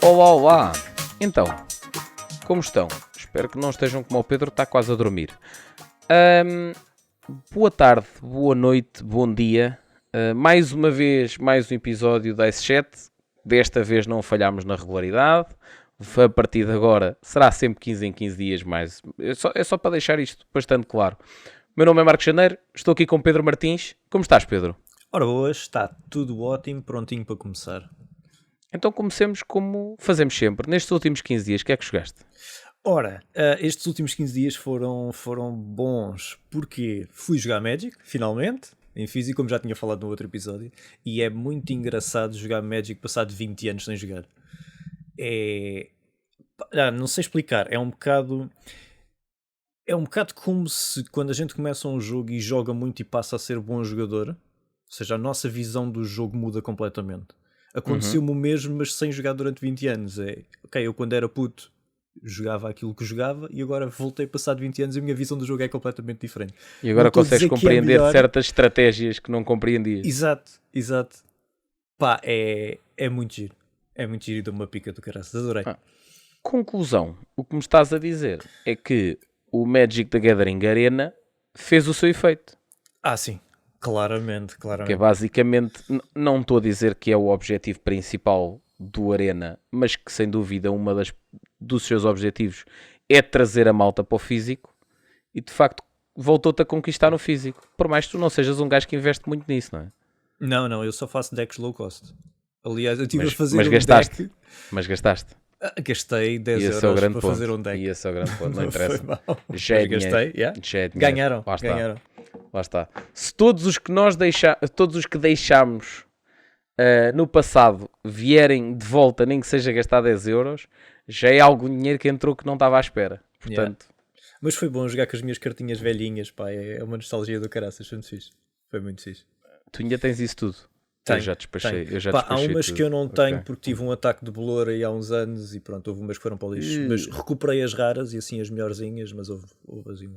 Olá, olá! Então, como estão? Espero que não estejam como o Pedro, está quase a dormir. Boa tarde, boa noite, bom dia. Mais uma vez, mais um episódio da S7. Desta vez não falhámos na regularidade. A partir de agora será sempre 15 em 15 dias mais. É só para deixar isto bastante claro. O meu nome é Marcos Janeiro, estou aqui com Pedro Martins. Como estás, Pedro? Ora boas, está tudo ótimo, prontinho para começar. Então comecemos como fazemos sempre. Nestes últimos 15 dias, o que é que jogaste? Ora, estes últimos 15 dias foram bons porque fui jogar Magic, finalmente, em físico, como já tinha falado no outro episódio, e é muito engraçado jogar Magic passado 20 anos sem jogar. Não sei explicar, é um bocado como se quando a gente começa um jogo e joga muito e passa a ser bom jogador, ou seja, a nossa visão do jogo muda completamente. Aconteceu-me o mesmo, mas sem jogar durante 20 anos. Eu quando era puto jogava aquilo que jogava e agora voltei passado 20 anos e a minha visão do jogo é completamente diferente. E agora consegues compreender certas estratégias que não compreendias. Exato. Pá, é muito giro. É muito giro e dou uma pica do caraças. Adorei. Conclusão. O que me estás a dizer é que o Magic the Gathering Arena fez o seu efeito. Sim. Claramente. Que é basicamente, não estou a dizer que é o objetivo principal do Arena, mas que sem dúvida dos seus objetivos é trazer a malta para o físico e de facto voltou-te a conquistar no físico. Por mais que tu não sejas um gajo que investe muito nisso, não é? Não, eu só faço decks low cost. Aliás, eu estive a fazer deck. Mas gastaste. Gastei 10 euros para fazer um deck. E esse é o grande ponto, não interessa. Já é dinheiro. Já é dinheiro. Ganharam. Lá está. Se todos os que deixámos no passado vierem de volta, nem que seja gastar 10 euros, já é algum dinheiro que entrou que não estava à espera. Portanto... Mas foi bom jogar com as minhas cartinhas velhinhas, pá. É uma nostalgia do caraças, foi muito fixe. Foi muito fixe. Tu ainda tens isso tudo? Tenho, eu já despachei. Há umas tudo. Que eu não tenho porque tive um ataque de bolor aí há uns anos e pronto, houve umas que foram para o lixo. Mas recuperei as raras e assim as melhorzinhas, mas houve assim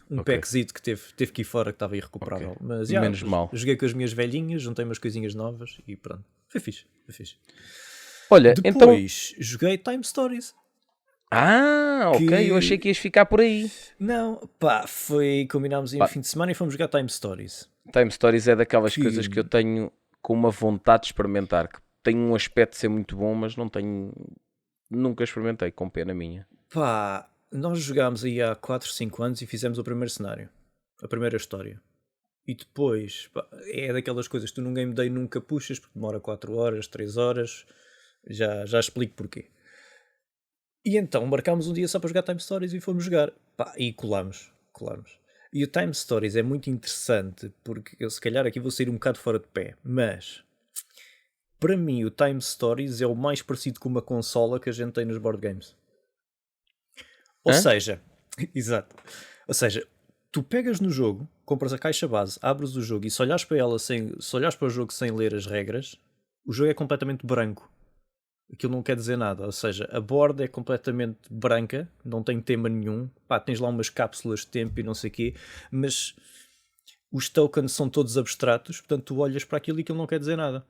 um packzito que teve que ir fora que estava irrecuperável. Mas menos mal. Joguei com as minhas velhinhas, juntei umas coisinhas novas e pronto. Foi fixe. Olha, depois joguei Time Stories. Ok, eu achei que ias ficar por aí. Não, combinámos em fim de semana e fomos jogar Time Stories. Time Stories é daquelas coisas que eu tenho com uma vontade de experimentar, que tem um aspecto de ser muito bom, mas nunca experimentei, com pena minha. Nós jogámos aí há 4, 5 anos e fizemos o primeiro cenário, a primeira história. E depois, é daquelas coisas que tu num game day nunca puxas, porque demora 4 horas, 3 horas, já explico porquê. E então marcámos um dia só para jogar Time Stories e fomos jogar. E colámos. E o Time Stories é muito interessante porque eu se calhar aqui vou sair um bocado fora de pé, mas para mim o Time Stories é o mais parecido com uma consola que a gente tem nos board games. Ou seja, exato. Ou seja, tu pegas no jogo, compras a caixa base, abres o jogo e se olhares para o jogo sem ler as regras, o jogo é completamente branco. Aquilo não quer dizer nada, ou seja, a borda é completamente branca, não tem tema nenhum, tens lá umas cápsulas de tempo e não sei o quê, mas os tokens são todos abstratos, portanto tu olhas para aquilo e aquilo não quer dizer nada.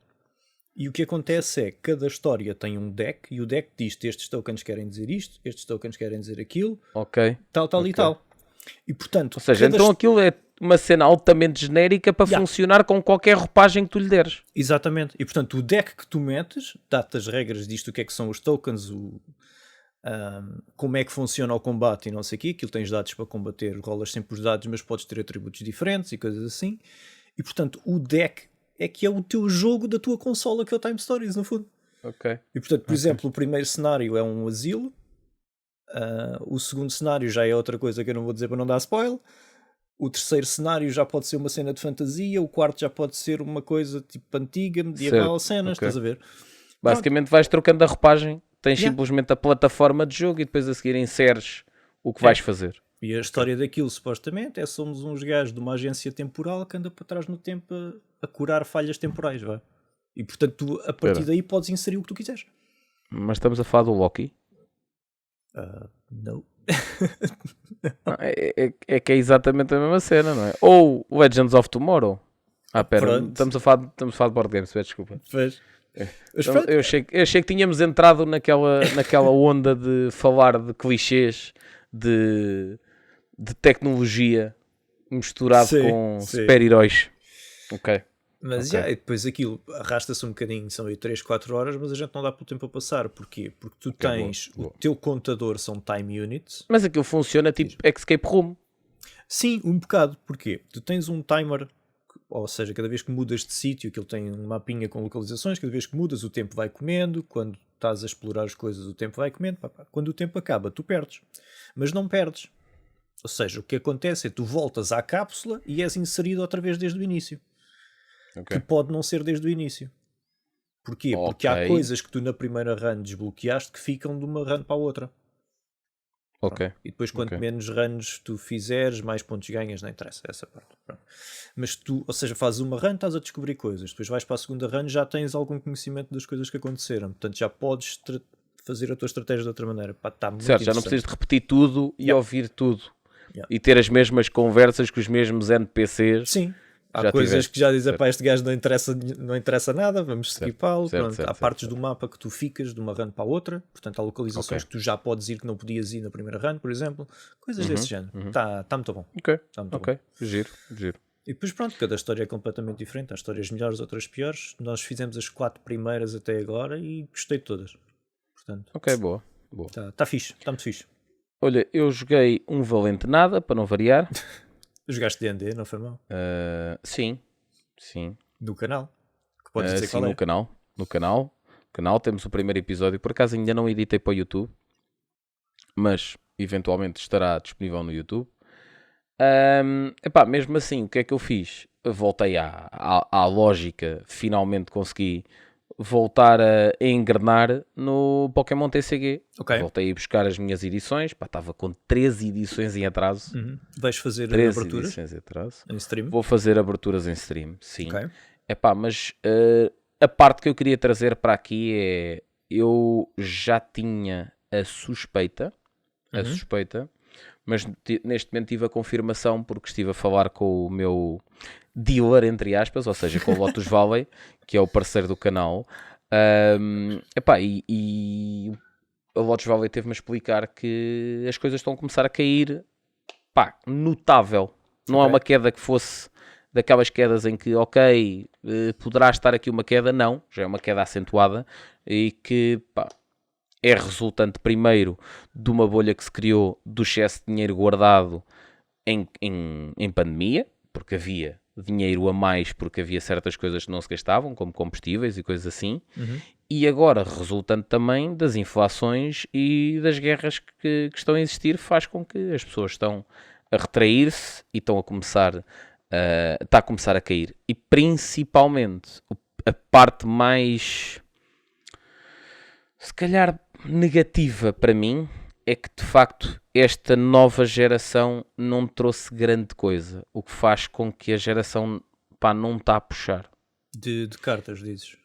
E o que acontece é que cada história tem um deck e o deck diz que estes tokens querem dizer isto, estes tokens querem dizer aquilo, tal e tal. E portanto, ou seja, então aquilo é uma cena altamente genérica para funcionar com qualquer roupagem que tu lhe deres. Exatamente. E portanto, o deck que tu metes, dá-te as regras disto, o que é que são os tokens, como é que funciona o combate e não sei o quê. Aquilo tens dados para combater, rolas sempre os dados, mas podes ter atributos diferentes e coisas assim. E portanto, o deck é que é o teu jogo da tua consola, que é o Time Stories, no fundo. E portanto, por exemplo, o primeiro cenário é um asilo. O segundo cenário já é outra coisa que eu não vou dizer para não dar spoiler. O terceiro cenário já pode ser uma cena de fantasia. O quarto já pode ser uma coisa tipo antiga, medieval, cenas, estás a ver? Basicamente vais trocando a roupagem. Tens simplesmente a plataforma de jogo e depois a seguir inseres o que vais fazer. E a história daquilo, supostamente, somos uns gajos de uma agência temporal que anda para trás no tempo a curar falhas temporais, vá. E portanto, tu, a partir daí podes inserir o que tu quiseres. Mas estamos a falar do Loki. Não. É que é exatamente a mesma cena, não é? Ou Legends of Tomorrow. Pera, Pronto. estamos a falar de board games, desculpa. Pois. Mas Então, pronto. eu achei que tínhamos entrado naquela onda de falar de clichês de tecnologia misturado Sim, com sim. super-heróis. Ok. Mas Ok. e depois aquilo arrasta-se um bocadinho, são aí 3, 4 horas, mas a gente não dá para o tempo a passar. Porquê? Porque tu Ok, tens, boa. o teu contador são time units. Mas aquilo funciona tipo Escape Room. Sim, um bocado. Porquê? Tu tens um timer, ou seja, cada vez que mudas de sítio, aquilo tem um mapinha com localizações, cada vez que mudas o tempo vai comendo, quando estás a explorar as coisas o tempo vai comendo, quando o tempo acaba tu perdes. Mas não perdes. Ou seja, o que acontece é que tu voltas à cápsula e és inserido outra vez desde o início. Ok. Que pode não ser desde o início. Porquê? Porque há Ok. coisas que tu na primeira run desbloqueaste que ficam de uma run para a outra. Ok. E depois quanto Ok. menos runs tu fizeres, mais pontos ganhas, não interessa essa parte. Pronto. Mas tu, ou seja, fazes uma run, estás a descobrir coisas. Depois vais para a segunda run, já tens algum conhecimento das coisas que aconteceram. Portanto, já podes fazer a tua estratégia de outra maneira. Pá, tá muito Certo, já não interessante. precisas de repetir tudo e Yeah. ouvir tudo. Yeah. E ter as mesmas conversas com os mesmos NPCs. Sim. Há Já coisas tiveste, que já dizem, certo. pá, este gajo não interessa nada, vamos skipá-lo. certo, Pronto. certo, Há certo, partes certo. do mapa que tu ficas de uma run para a outra, portanto há localizações Ok. que tu já podes ir que não podias ir na primeira run, por exemplo. Coisas desse género. Tá muito bom. Ok. Tá muito Ok. bom. Giro. E depois pronto, cada história é completamente diferente. Há histórias melhores, outras piores. Nós fizemos as 4 primeiras até agora e gostei de todas. Portanto, Ok, boa. tá fixe, está muito fixe. Olha, eu joguei um valente nada, para não variar. Jogaste D&D, não foi mal? Sim. Do canal. Que podes dizer Sim, qual é. no canal temos o primeiro episódio. Por acaso ainda não editei para o YouTube, mas eventualmente estará disponível no YouTube. Mesmo assim, o que é que eu fiz? Voltei à lógica, finalmente consegui voltar a engrenar no Pokémon TCG. Ok. Voltei a buscar as minhas edições, estava com 13 edições em atrás. Vais fazer 13 aberturas edições em atrás. em stream? Vou fazer aberturas em stream, sim. Ok. Mas a parte que eu queria trazer para aqui é... Eu já tinha a suspeita, mas neste momento tive a confirmação porque estive a falar com o meu dealer, entre aspas, ou seja, com o Lotus Valley, que é o parceiro do canal. E o Lotus Valley teve-me a explicar que as coisas estão a começar a cair, notável. Não é uma queda que fosse daquelas quedas em que, ok, poderá estar aqui uma queda, não, já é uma queda acentuada e que, é resultante primeiro de uma bolha que se criou do excesso de dinheiro guardado em pandemia, porque havia dinheiro a mais, porque havia certas coisas que não se gastavam, como combustíveis e coisas assim, e agora resultante também das inflações e das guerras que estão a existir, faz com que as pessoas estão a retrair-se e estão a começar está a começar a cair. E principalmente a parte mais, se calhar, negativa para mim é que de facto esta nova geração não trouxe grande coisa, o que faz com que a geração não está a puxar. De cartas, dizes?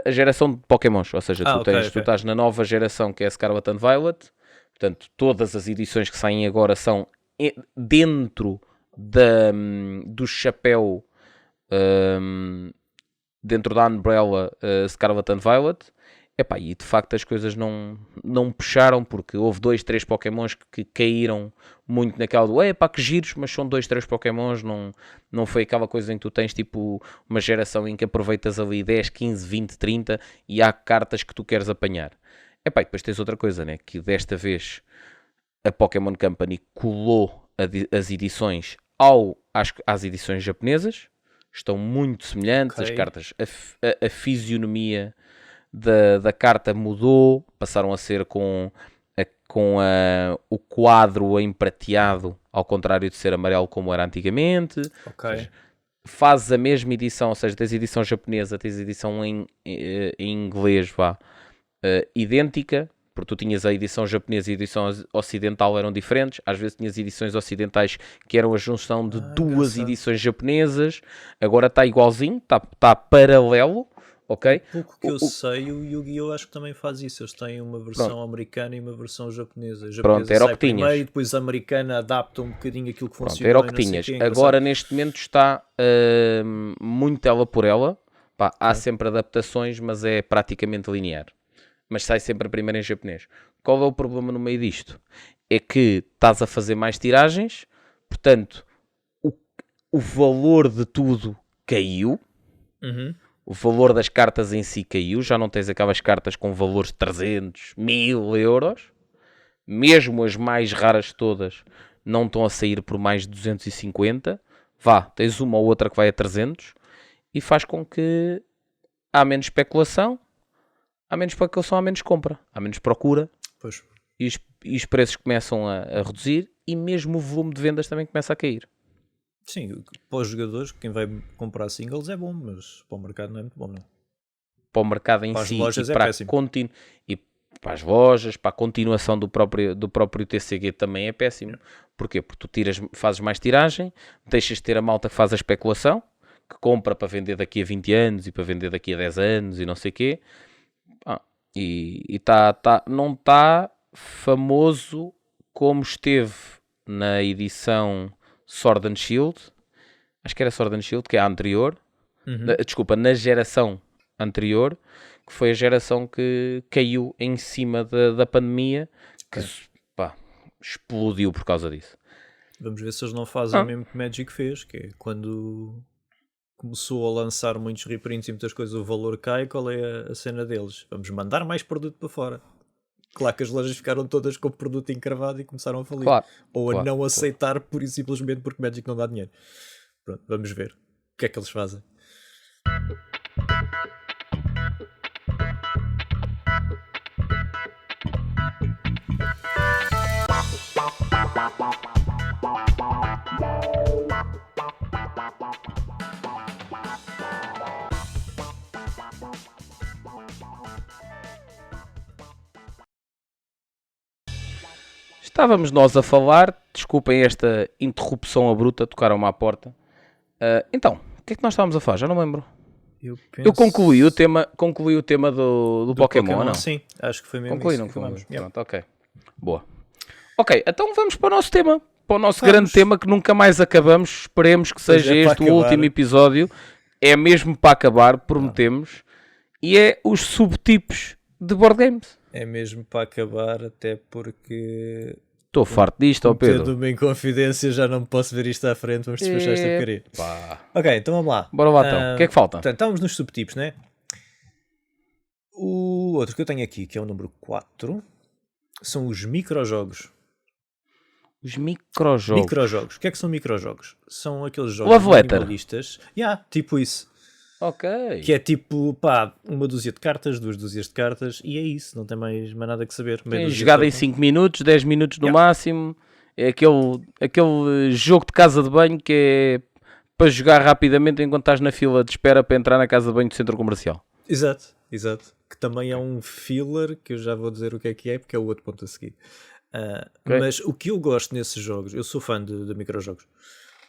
A geração de Pokémons, ou seja, tu ok. estás na nova geração que é Scarlet and Violet, portanto todas as edições que saem agora são dentro do chapéu, dentro da Umbrella Scarlet and Violet. E de facto as coisas não puxaram, porque houve 2, 3 Pokémons que caíram muito naquela do que giros, mas são 2, 3 Pokémons, não foi aquela coisa em que tu tens tipo uma geração em que aproveitas ali 10, 15, 20, 30 e há cartas que tu queres apanhar. E depois tens outra coisa, né? Que desta vez a Pokémon Company colou as edições às edições japonesas, estão muito semelhantes, as cartas, a fisionomia da carta mudou, passaram a ser com o quadro em prateado, ao contrário de ser amarelo como era antigamente. Ok. Ou seja, fazes a mesma edição, ou seja, tens a edição japonesa, tens a edição em inglês, idêntica, porque tu tinhas a edição japonesa e a edição ocidental eram diferentes, às vezes tinhas edições ocidentais que eram a junção de duas engraçado. edições japonesas, agora está igualzinho, está paralelo, ok? Pouco que eu sei, o Yu-Gi-Oh! Acho que também faz isso. Eles têm uma versão americana e uma versão japonesa. A Pronto, japonesa era o sai que tinhas. primeiro e depois a americana adapta um bocadinho aquilo que Pronto, era o funcionou e que não sei o tinhas. quê. É Agora, engraçado. neste momento, está muito ela por ela. Pá, há Ok. sempre adaptações, mas é praticamente linear. Mas sai sempre primeiro em japonês. Qual é o problema no meio disto? É que estás a fazer mais tiragens, portanto, o, o valor de tudo caiu. Uhum. O valor das cartas em si caiu. Já não tens aquelas cartas com valores de 300, 1000 euros. Mesmo as mais raras todas não estão a sair por mais de 250. Vá, tens uma ou outra que vai a 300 e faz com que há menos especulação, há menos compra, há menos procura Pois. e os preços começam a reduzir e mesmo o volume de vendas também começa a cair. Sim, para os jogadores, quem vai comprar singles é bom, mas para o mercado não é muito bom, não. Para o mercado em Para as si lojas é péssimo. e para as lojas, para a continuação do próprio TCG também é péssimo. Porquê? Porque tu fazes mais tiragem, deixas de ter a malta que faz a especulação, que compra para vender daqui a 20 anos e para vender daqui a 10 anos e não sei o quê. Não está famoso como esteve na edição Sword and Shield. Acho que era Sword and Shield, que é a anterior. Uhum. Desculpa, na geração anterior, que foi a geração que caiu em cima da pandemia, que Ok. pá, explodiu por causa disso. Vamos ver se eles não fazem o mesmo que Magic fez, que é quando começou a lançar muitos reprints e muitas coisas, o valor cai. Qual é a cena deles? Vamos mandar mais produto para fora. Claro que as lojas ficaram todas com o produto encravado e começaram a falir. Claro, Ou a claro, não claro. aceitar pura e simplesmente porque Magic não dá dinheiro. Pronto, vamos ver o que é que eles fazem. Estávamos nós a falar, desculpem esta interrupção abrupta, tocaram-me à porta. Então, o que é que nós estávamos a falar? Já não me lembro. Eu Eu penso... concluí o tema do Do Pokémon, não? sim, acho que foi mesmo Concluí, isso não que acabamos. concluí. Pronto, ok. Boa. Ok, então vamos para o nosso tema. Para o nosso Vamos. grande tema que nunca mais acabamos. Esperemos que Pois seja é, para este o acabar. último episódio. É mesmo para acabar, prometemos. E é os subtipos de board games. É mesmo para acabar, até porque Estou farto disto, ó Pedro. tendo-me em confidência já não me posso ver isto à frente, vamos despachar esta porcaria. Pá. Ok, então vamos lá. Bora lá então. O que é que falta? Portanto, estamos nos subtipos, né? O outro que eu tenho aqui, que é o número 4, são os microjogos. Os microjogos. Microjogos. O que é que são microjogos? São aqueles jogos Love letter. minimalistas. Tipo isso. Ok. Que é tipo, pá, uma dúzia de cartas, 2 dúzias de cartas, e é isso, não tem mais nada que saber. Meia Tem dúzia de jogado em tokens. 5 minutos, 10 minutos no Yeah. máximo. É aquele jogo de casa de banho que é para jogar rapidamente enquanto estás na fila de espera para entrar na casa de banho do centro comercial. Exato. Que também é um filler, que eu já vou dizer o que é, porque é o outro ponto a seguir. Ok. Mas o que eu gosto nesses jogos, eu sou fã de microjogos,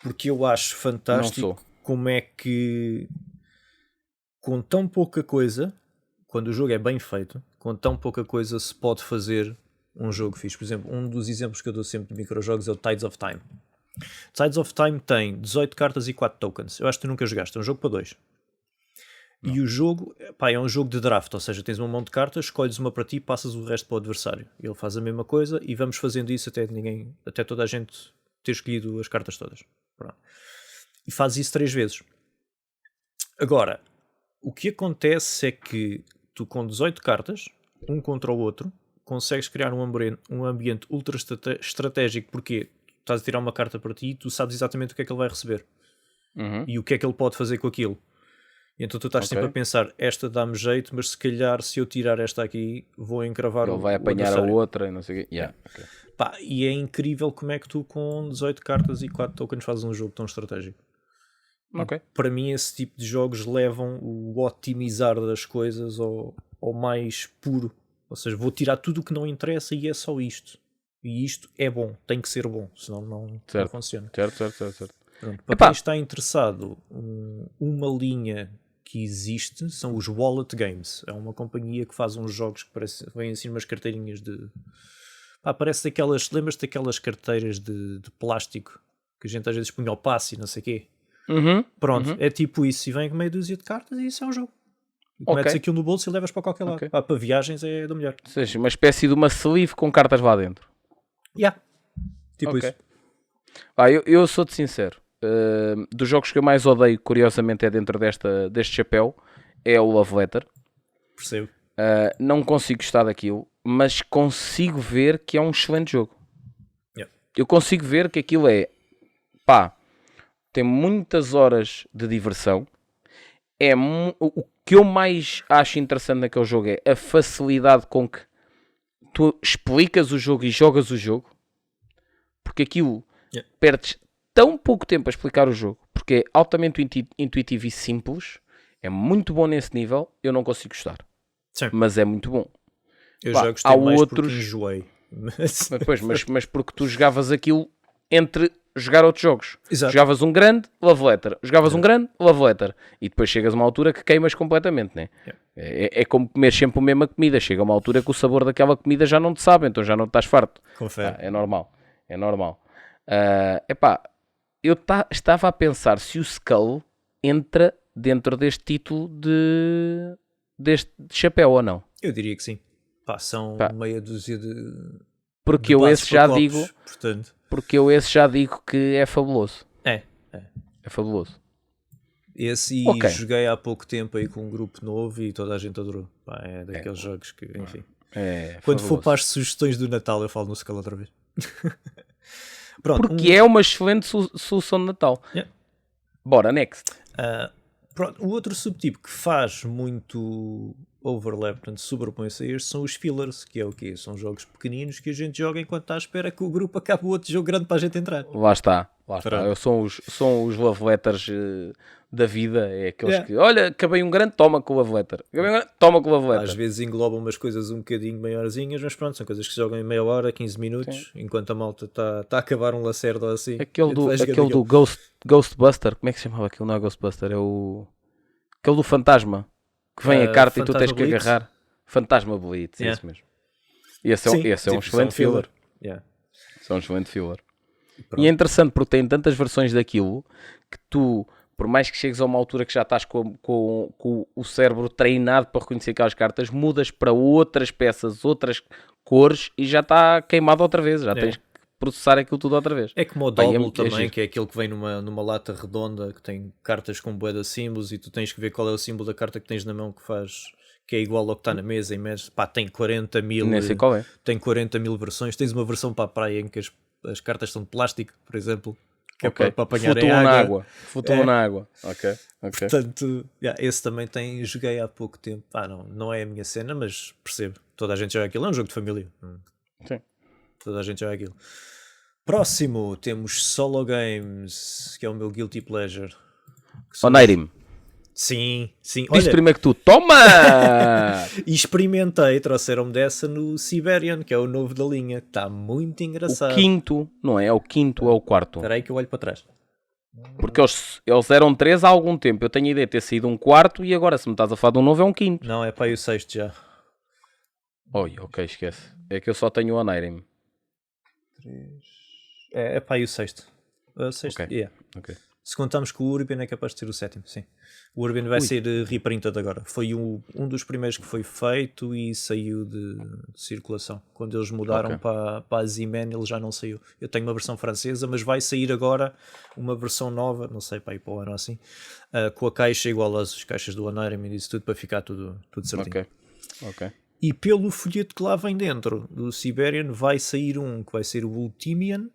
porque eu acho Não fantástico sou. como é que com tão pouca coisa, quando o jogo é bem feito, com tão pouca coisa se pode fazer um jogo fixe. Por exemplo, um dos exemplos que eu dou sempre de microjogos é o Tides of Time. Tides of Time tem 18 cartas e 4 tokens. Eu acho que tu nunca jogaste, é um jogo para 2. E o jogo, pá, é um jogo de draft, ou seja, tens um monte de cartas, escolhes uma para ti e passas o resto para o adversário. Ele faz a mesma coisa e vamos fazendo isso até toda a gente ter escolhido as cartas todas. Pronto. E fazes isso 3 vezes. Agora, o que acontece é que tu com 18 cartas, um contra o outro, consegues criar um ambiente ultra estratégico, porque estás a tirar uma carta para ti e tu sabes exatamente o que é que ele vai receber. E o que é que ele pode fazer com aquilo. E então tu estás Ok. sempre a pensar, esta dá-me jeito, mas se calhar se eu tirar esta aqui, vou encravar Ele o vai apanhar a adversário. outra e não sei o quê. Yeah. Ok. Pá, e é incrível como é que tu com 18 cartas e 4 tokens fazes um jogo tão estratégico. Ok. Para mim esse tipo de jogos levam o otimizar das coisas ao mais puro. Ou seja, vou tirar tudo o que não interessa e é só isto. E isto é bom, tem que ser bom, senão não funciona. Certo. Pronto, para Epá. quem está interessado, uma linha que existe são os Wallet Games. É uma companhia que faz uns jogos que vêm assim umas carteirinhas de... parece daquelas... Lembras-te daquelas carteiras de plástico que a gente às vezes punha ao passe e não sei o quê? Pronto, é tipo isso. E vem com meia dúzia de cartas e isso é um jogo. Metes aquilo no bolso e levas para qualquer lado. Para viagens é do melhor. Ou seja, uma espécie de uma sleeve com cartas lá dentro. Tipo isso. Eu sou-te sincero. Dos jogos que eu mais odeio, curiosamente, é dentro deste chapéu, é o Love Letter. Percebo. Não consigo gostar daquilo, mas consigo ver que é um excelente jogo. Eu consigo ver que aquilo é... tem muitas horas de diversão. O que eu mais acho interessante naquele jogo é a facilidade com que tu explicas o jogo e jogas o jogo. Porque aquilo perdes tão pouco tempo a explicar o jogo, porque é altamente intuitivo e simples, é muito bom nesse nível. Eu não consigo gostar, mas é muito bom. Eu já gostei há mais outros... porque enjoei. Mas porque tu jogavas aquilo entre jogar outros jogos. Exato. Jogavas um grande, Love Letter. Jogavas um grande, Love Letter. E depois chegas a uma altura que queimas completamente, né? É como comer sempre a mesma comida. Chega a uma altura que o sabor daquela comida já não te sabe, então já não estás farto. Confere. É normal. Eu estava a pensar se o Skull entra dentro deste título deste chapéu ou não. Eu diria que sim. São meia dúzia de... Porque eu esse já digo... Portanto... Porque eu esse já digo que é fabuloso. É fabuloso. Esse joguei há pouco tempo aí com um grupo novo e toda a gente adorou. É daqueles jogos que, enfim. Quando for para as sugestões do Natal eu falo no Skull outra vez. Pronto, porque é uma excelente solução de Natal. Bora, next. Pronto, o outro subtipo que faz muito overlap, portanto sobrepõe-se a estes, são os fillers, que é o quê? São jogos pequeninos que a gente joga enquanto está à espera que o grupo acabe o outro jogo grande para a gente entrar. Lá está. São os love letters da vida. É aqueles que, olha, acabei um grande, toma com o love letter. Toma com o love letter. Às vezes englobam umas coisas um bocadinho maiorzinhas, mas pronto, são coisas que se jogam em meia hora, 15 minutos, enquanto a malta está a acabar um lacerda assim. Aquele do Ghostbuster, como é que se chamava aquilo? Não é Ghostbuster, é o... Aquele do fantasma. Que vem a carta e tu tens que agarrar. Fantasma Blitz, é isso mesmo. E esse é um excelente filler. Esse é um excelente filler. E é interessante porque tem tantas versões daquilo que tu, por mais que chegues a uma altura que já estás com o cérebro treinado para reconhecer aquelas cartas, mudas para outras peças, outras cores e já está queimado outra vez. Já tens que processar aquilo tudo outra vez. É como o Double também, que é aquele que vem numa lata redonda que tem cartas com bué de símbolos e tu tens que ver qual é o símbolo da carta que tens na mão que é igual ao que está na mesa e medes, tem 40 mil. Nem sei qual é. Tem 40 mil versões. Tens uma versão para a praia em que as cartas são de plástico, por exemplo, que é para apanhar Flutuam na água. Ok. Portanto, esse também joguei há pouco tempo. Não é a minha cena, mas percebo. Toda a gente joga aquilo. É um jogo de família. Sim. Toda a gente joga aquilo. Próximo, temos Solo Games, que é o meu guilty pleasure. Oneirim. Sim. Diz primeiro que tu. Toma! E experimentei, trouxeram-me dessa no Siberian, que é o novo da linha. Está muito engraçado. O quinto, não é? É o quinto ou o quarto? Espera aí que eu olho para trás. Porque eles eram 3 há algum tempo. Eu tenho a ideia de ter saído um quarto e agora, se me estás a falar de um novo, é um quinto. Não, é para aí o sexto já. Ok, esquece. É que eu só tenho o Oneirim. É para aí o sexto. Sexto, Ok. Se contarmos que o Urban é capaz de ser o sétimo, sim. O Urban vai ser reprinted agora. Foi um dos primeiros que foi feito e saiu de circulação. Quando eles mudaram para a Z-Man, ele já não saiu. Eu tenho uma versão francesa, mas vai sair agora uma versão nova, não sei, para ir para o ano assim, com a caixa igual às caixas do Oneirim e disso tudo, para ficar tudo certinho. Ok. E pelo folheto que lá vem dentro do Siberian vai sair um que vai ser o Ultimian,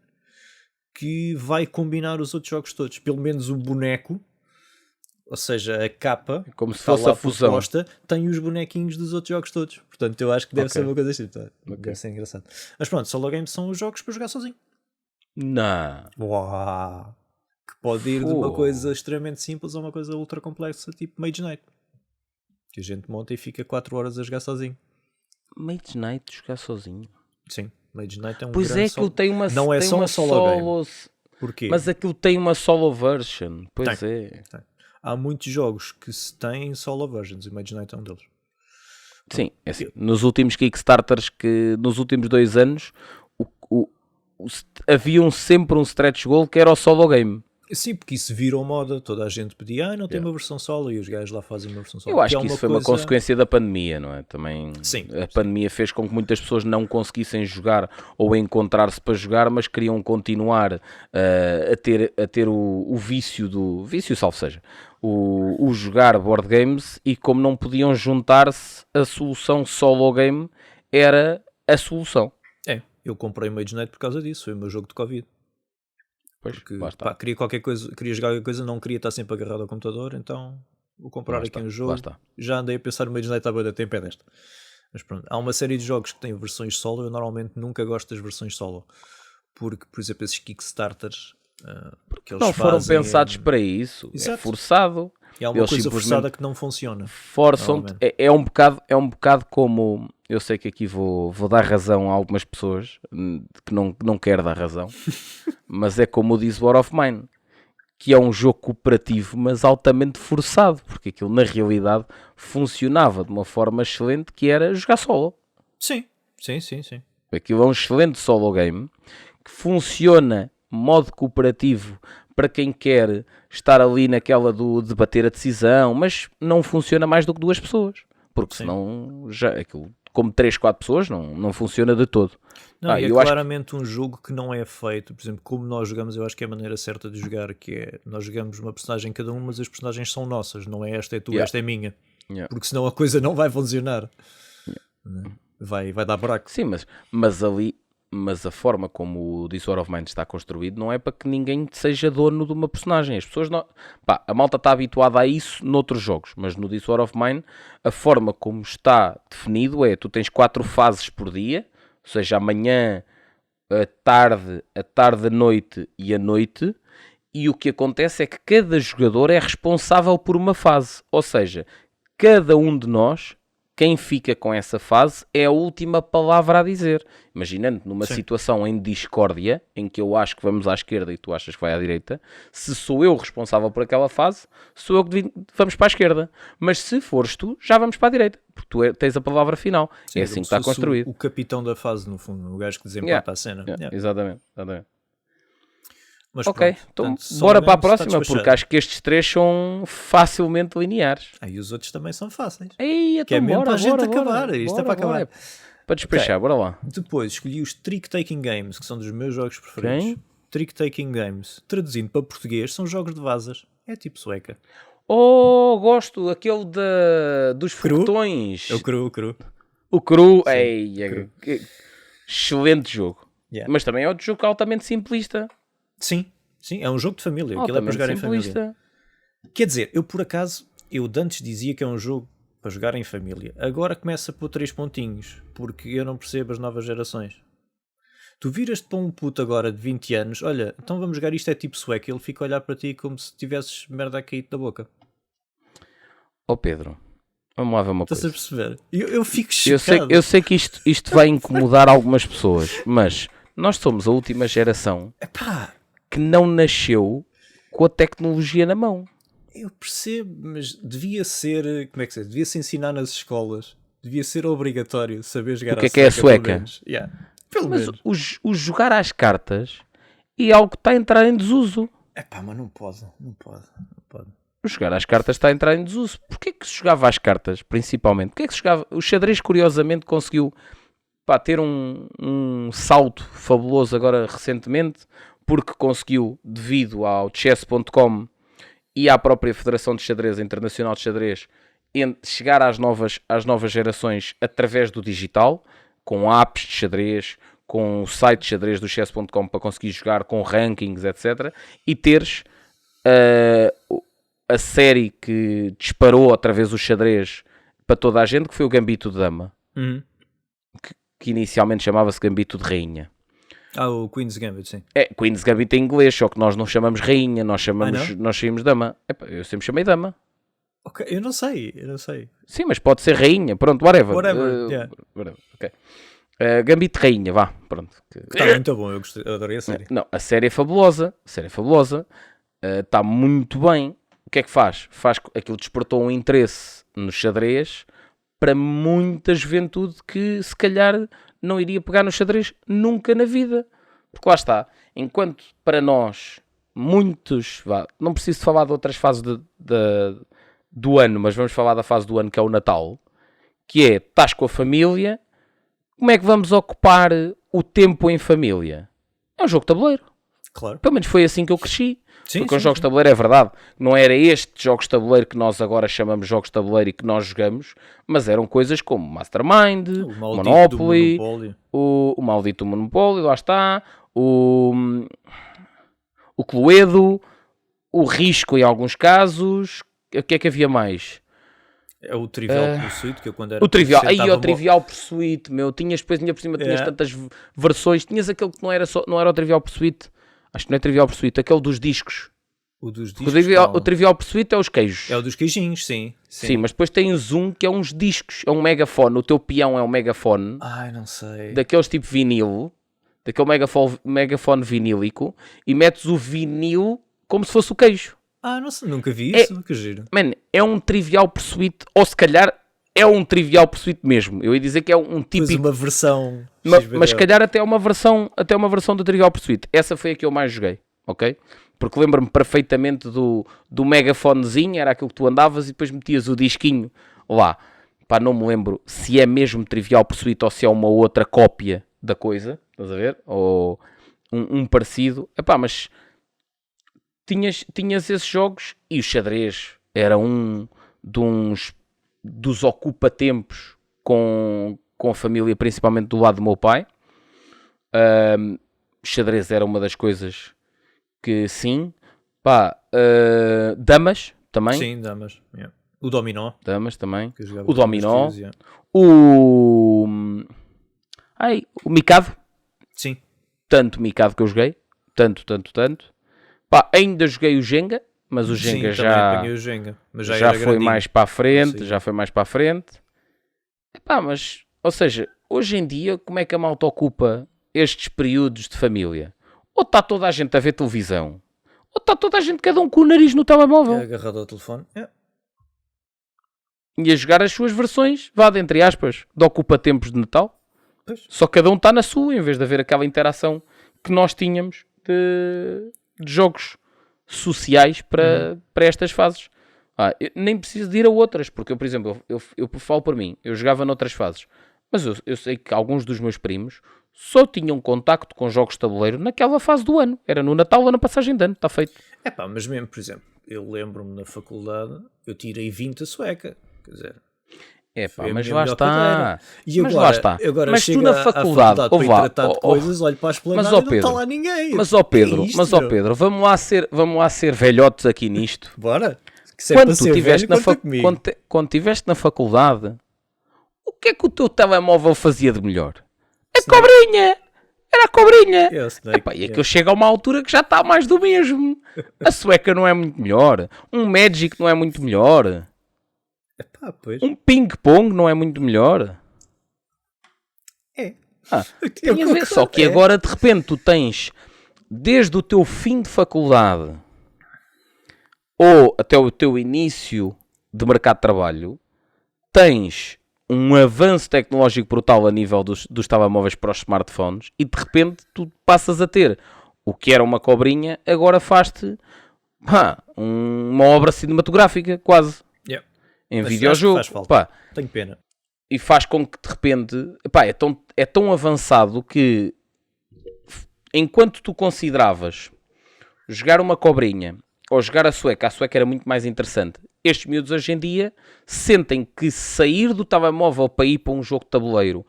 que vai combinar os outros jogos todos. Pelo menos o boneco, ou seja, a capa, como se fosse a fusão, proposta, tem os bonequinhos dos outros jogos todos. Portanto, eu acho que deve ser uma coisa assim. Deve ser engraçado. Mas pronto, Solo Games são os jogos para jogar sozinho. Não. Uau. Que pode ir de uma coisa extremamente simples a uma coisa ultra complexa, tipo Mage Knight. Que a gente monta e fica 4 horas a jogar sozinho. Mage Knight jogar sozinho? Sim. Mage Knight é um pois grande é que ele tem uma não é tem só uma um solo game. Porquê? Mas aquilo tem uma solo version. Pois tem. há muitos jogos que se têm solo versions, e o Mage Knight é um deles. Sim, é assim. Nos últimos Kickstarters, que nos últimos 2 anos, havia sempre um stretch goal que era o solo game. Sim, porque isso virou moda, toda a gente pedia, não tem uma versão solo, e os gajos lá fazem uma versão solo. Eu acho que isso foi uma consequência da pandemia, não é? Também Sim, a pandemia fez com que muitas pessoas não conseguissem jogar ou encontrar-se para jogar, mas queriam continuar a ter o vício do... Vício, salvo seja. O jogar board games, e como não podiam juntar-se, a solução solo game era a solução. Eu comprei o Mage Knight por causa disso, foi o meu jogo de Covid. Pois, Porque queria qualquer coisa, queria jogar qualquer coisa, não queria estar sempre agarrado ao computador, então vou comprar aqui um jogo. Já andei a pensar no Mage Knight há bastante tempo, é desta. Mas pronto, há uma série de jogos que têm versões solo, eu normalmente nunca gosto das versões solo. Porque, por exemplo, esses Kickstarters que eles não foram pensados para isso. Exato. É forçado. E há uma coisa forçada que não funciona. Forçam-te. É um bocado como... Eu sei que aqui vou dar razão a algumas pessoas que não quero dar razão, mas é como o This War of Mine, que é um jogo cooperativo, mas altamente forçado, porque aquilo na realidade funcionava de uma forma excelente, que era jogar solo. Sim. Aquilo é um excelente solo game, que funciona modo cooperativo para quem quer estar ali naquela do debater a decisão, mas não funciona mais do que 2 pessoas, porque senão já aquilo... Como 3, 4 pessoas, não funciona de todo. Não, e é claramente um jogo que não é feito, por exemplo, como nós jogamos, eu acho que é a maneira certa de jogar, que é, nós jogamos uma personagem cada um, mas as personagens são nossas, não é esta é tua, esta é minha. Porque senão a coisa não vai funcionar. Vai dar buraco. Sim, mas a forma como o This War of Mine está construído não é para que ninguém seja dono de uma personagem. As pessoas não... a malta está habituada a isso noutros jogos, mas no This War of Mine a forma como está definido é, tu tens 4 fases por dia, ou seja, amanhã, a tarde, a noite e a noite, e o que acontece é que cada jogador é responsável por uma fase, ou seja, cada um de nós... Quem fica com essa fase é a última palavra a dizer. Imaginando numa situação em discórdia, em que eu acho que vamos à esquerda e tu achas que vai à direita, se sou eu responsável por aquela fase, sou eu que vamos para a esquerda. Mas se fores tu, já vamos para a direita, porque tu tens a palavra final. Sim, é assim que está construído. O capitão da fase, no fundo, o gajo que desempata a cena. Exatamente. Mas ok, pronto, então bora para a próxima, porque acho que estes 3 são facilmente lineares. E os outros também são fáceis. Então que é mesmo para a gente acabar. Isto é para acabar. Para despechar, bora lá. Depois escolhi os Trick-Taking Games, que são dos meus jogos preferidos. Trick-Taking Games, traduzindo para português, são jogos de vazas. É tipo sueca. Oh, gosto. Aquele dos foguetões. É o cru. O cru. Excelente jogo. Mas também é outro jogo altamente simplista. Sim, é um jogo de família. Aquilo é para jogar em família. Quer dizer, eu por acaso, eu de antes dizia que é um jogo para jogar em família. Agora começa a pôr 3 pontinhos, porque eu não percebo as novas gerações. Tu viras-te para um puto agora de 20 anos, olha, então vamos jogar isto, é tipo sueco, ele fica a olhar para ti como se tivesses merda a cair da boca. Ó Pedro, vamos lá ver uma coisa. Estás a perceber? Eu fico chocado. Eu sei que isto vai incomodar algumas pessoas, mas nós somos a última geração que não nasceu com a tecnologia na mão. Eu percebo, mas devia ser, como é que se diz? Devia-se ensinar nas escolas, devia ser obrigatório saber jogar a sueca. O que é a sueca? Mas o jogar às cartas é algo que está a entrar em desuso. Mas não pode. O jogar às cartas está a entrar em desuso. Porquê que se jogava às cartas, principalmente? Porquê que se jogava... O xadrez, curiosamente, conseguiu ter um salto fabuloso agora recentemente, porque conseguiu, devido ao chess.com e à própria Federação de Xadrez Internacional de Xadrez, chegar às novas gerações através do digital, com apps de xadrez, com o site de xadrez do chess.com para conseguir jogar, com rankings, etc. E teres a série que disparou outra vez o xadrez para toda a gente, que foi o Gambito de Dama. Que inicialmente chamava-se Gambito de Rainha. O Queen's Gambit, sim. Queen's Gambit em inglês, só que nós não chamamos rainha, nós chamamos dama. Eu sempre chamei dama. Ok, eu não sei. Sim, mas pode ser rainha, pronto, whatever. Okay. Gambit de Rainha, vá, pronto. Está muito bom, eu adorei a série. Não, a série é fabulosa, está muito bem. que é que faz? Aquilo despertou um interesse no xadrez para muita juventude que se calhar não iria pegar no xadrez nunca na vida. Porque lá está, enquanto para nós, muitos, não preciso falar de outras fases do ano, mas vamos falar da fase do ano que é o Natal, que é, estás com a família, como é que vamos ocupar o tempo em família? É um jogo de tabuleiro. Claro. Pelo menos foi assim que eu cresci. Sim, porque os sim, jogos de tabuleiro é verdade. Não era este jogos de tabuleiro que nós agora chamamos jogos de tabuleiro e que nós jogamos, mas eram coisas como Mastermind, O maldito Monopoly, do Monopólio. o maldito Monopoly, lá está, o Cluedo, o Risco em alguns casos. O que é que havia mais? É o Trivial Pursuit, que eu quando era O Trivial, adolescente aí o estava Trivial Pursuit, meu, tinhas depois, por cima, tinhas tantas versões, tinhas aquele que não era o Trivial Pursuit, acho que não é Trivial Pursuit, aquele dos discos. O dos O discos. Trivial Pursuit é os queijos. É o dos queijinhos, sim. Sim, mas depois tens um que é uns discos, é um megafone, o teu peão é um megafone, Ai, não sei. daqueles tipo vinil, daquele megafone vinílico, e metes o vinil como se fosse o queijo. Ah, não sei, nunca vi isso, que giro. Man, é um Trivial Pursuit, ou se calhar é um Trivial Pursuit mesmo. Eu ia dizer que é um Depois típico... uma versão Mas se calhar até uma versão do Trivial Pursuit. Essa foi a que eu mais joguei, ok? Porque lembro-me perfeitamente do megafonezinho, era aquilo que tu andavas e depois metias o disquinho lá. Pá, não me lembro se é mesmo Trivial Pursuit ou se é uma outra cópia da coisa, estás a ver? Ou um parecido. Epá, mas tinhas esses jogos e o xadrez era dos ocupa-tempos com a família, principalmente do lado do meu pai. Xadrez era uma das coisas que sim. Pá, damas também. Sim, damas. Yeah. O Dominó. Damas também. Que eu jogava O com os meus Dominó. tios, yeah. O Mikado. Sim. Tanto Mikado que eu joguei. Tanto. Pá, ainda joguei o Jenga. Mas o Jenga Sim, também apanhei o Jenga. Mas já era foi grandinho. mais para a frente. Sim. Já foi mais para a frente. Pá, mas, ou seja, hoje em dia, como é que a malta ocupa estes períodos de família? Ou está toda a gente a ver televisão, ou está toda a gente, cada um com o nariz no telemóvel. É agarrado ao telefone. Yeah. E a jogar as suas versões, vá, entre aspas, de ocupa-tempos de Natal. Pois. Só cada um está na sua, em vez de haver aquela interação que nós tínhamos de jogos sociais para estas fases. Eu nem preciso de ir a outras, porque eu, por exemplo, eu falo por mim, eu jogava noutras fases, mas eu sei que alguns dos meus primos só tinham contacto com jogos de tabuleiro naquela fase do ano. Era no Natal ou na passagem de ano, está feito. É pá, mas mesmo, por exemplo, eu lembro-me na faculdade, eu tirei 20 a sueca, quer dizer... É pá, foi a mas minha lá melhor está. cadeira. E Mas agora, lá está. Agora Mas tu chego na à faculdade, para ir tratar de coisas, olho para a esplanada e não está lá ninguém. Mas ó Pedro, Que é isto, meu? Pedro, vamos lá ser velhotes aqui nisto. Bora. Que se é Quando para tu ser estiveste velho, conta comigo. quando estiveste na faculdade, o que é que o teu telemóvel fazia de melhor? A cobrinha! Era a cobrinha! É o Snake, Epá, e é que eu chego a uma altura que já está mais do mesmo. A sueca não é muito melhor. Um Magic não é muito melhor. Epá, pois. Um ping-pong não é muito melhor. É. Tem a ver, só que agora de repente tu tens, desde o teu fim de faculdade ou até o teu início de mercado de trabalho, tens um avanço tecnológico brutal a nível dos telemóveis para os smartphones e de repente tu passas a ter o que era uma cobrinha, agora faz-te uma obra cinematográfica quase. Yeah. Em Mas videojogo. acho que faz falta. Pá, Tenho pena. e faz com que de repente é tão avançado que enquanto tu consideravas jogar uma cobrinha ou jogar a sueca era muito mais interessante, estes miúdos hoje em dia sentem que sair do telemóvel para ir para um jogo de tabuleiro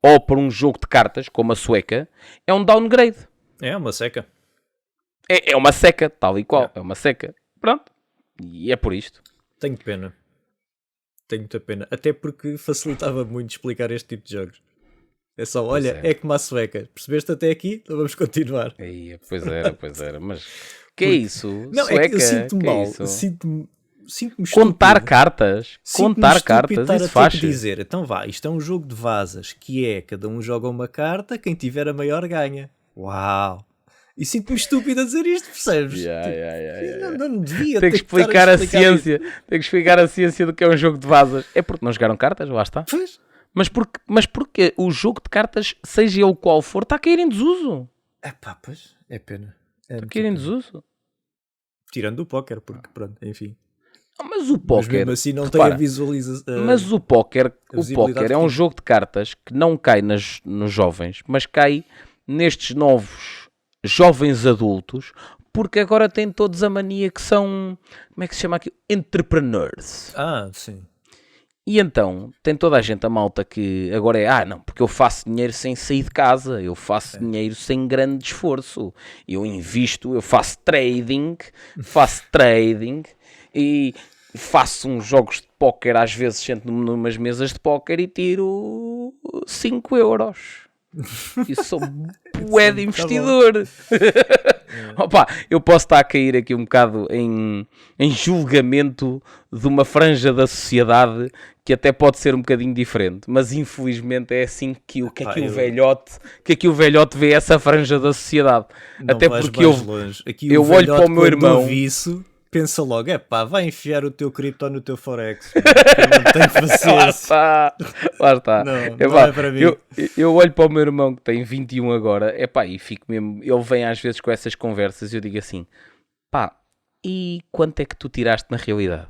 ou para um jogo de cartas como a sueca é um downgrade. É uma seca. É uma seca, tal e qual, é uma seca. Pronto, e é por isto. Tenho pena. Tenho muita pena. Até porque facilitava muito explicar este tipo de jogos. É só, olha, é como a sueca. Percebeste até aqui? Então vamos continuar. Pois era. Mas que é isso? Não, sueca, é que eu sinto-me mal. isso? Sinto-me Contar cartas. Contar cartas, isso faz. Dizer, então vá, isto é um jogo de vasas, que é, cada um joga uma carta, quem tiver a maior ganha. Uau! E sinto-me estúpido a dizer isto, percebes? Não devia Tem que explicar a ciência. Tem que explicar a ciência do que é um jogo de vazas. É porque não jogaram cartas, lá está. Pois. Mas porque o jogo de cartas, seja ele qual for, está a cair em desuso. Pois, é pena. Está a cair em desuso. Tirando o póquer, porque pronto, enfim. Mas o póquer... Mas mesmo assim não tem a visualização... Mas o póquer é um jogo de cartas que não cai nos jovens, mas cai nestes novos jovens adultos, porque agora têm todos a mania que são... Como é que se chama aqui? Entrepreneurs. Sim. E então, tem toda a gente, a malta, que agora é, não, porque eu faço dinheiro sem sair de casa, eu faço dinheiro sem grande esforço, eu invisto, eu faço trading e faço uns jogos de póquer, às vezes sento-me numas mesas de póquer e tiro 5 euros. E sou bué de investidor. Opa, eu posso estar a cair aqui um bocado em julgamento de uma franja da sociedade que até pode ser um bocadinho diferente, mas infelizmente é assim que o velhote vê essa franja da sociedade. Não até porque eu olho para o meu irmão. Isso, pensa logo, vai enfiar o teu cripto no teu Forex. Não tem paciência. Lá está. Não é para mim. Eu olho para o meu irmão que tem 21 agora, e fico mesmo, ele vem às vezes com essas conversas e eu digo assim, e quanto é que tu tiraste na realidade?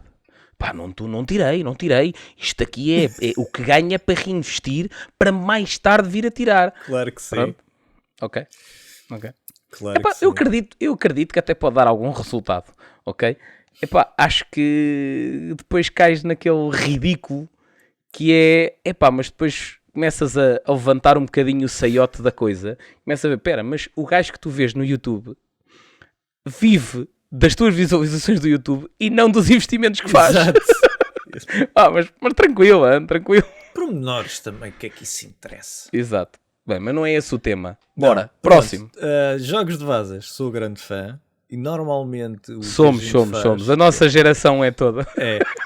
Não tirei. Isto aqui é o que ganha para reinvestir para mais tarde vir a tirar. Claro que sim. Pronto. Ok. Claro que sim. Eu acredito que até pode dar algum resultado, ok? Acho que depois cais naquele ridículo que é, mas depois começas a levantar um bocadinho o saiote da coisa, começas a ver, mas o gajo que tu vês no YouTube vive das tuas visualizações do YouTube e não dos investimentos que faz. Exato. Mas tranquilo. Pormenores também, que é que isso interessa? Exato. Bem, mas não é esse o tema. Bora, próximo. Jogos de vazas, sou grande fã. E normalmente somos. A nossa geração é toda.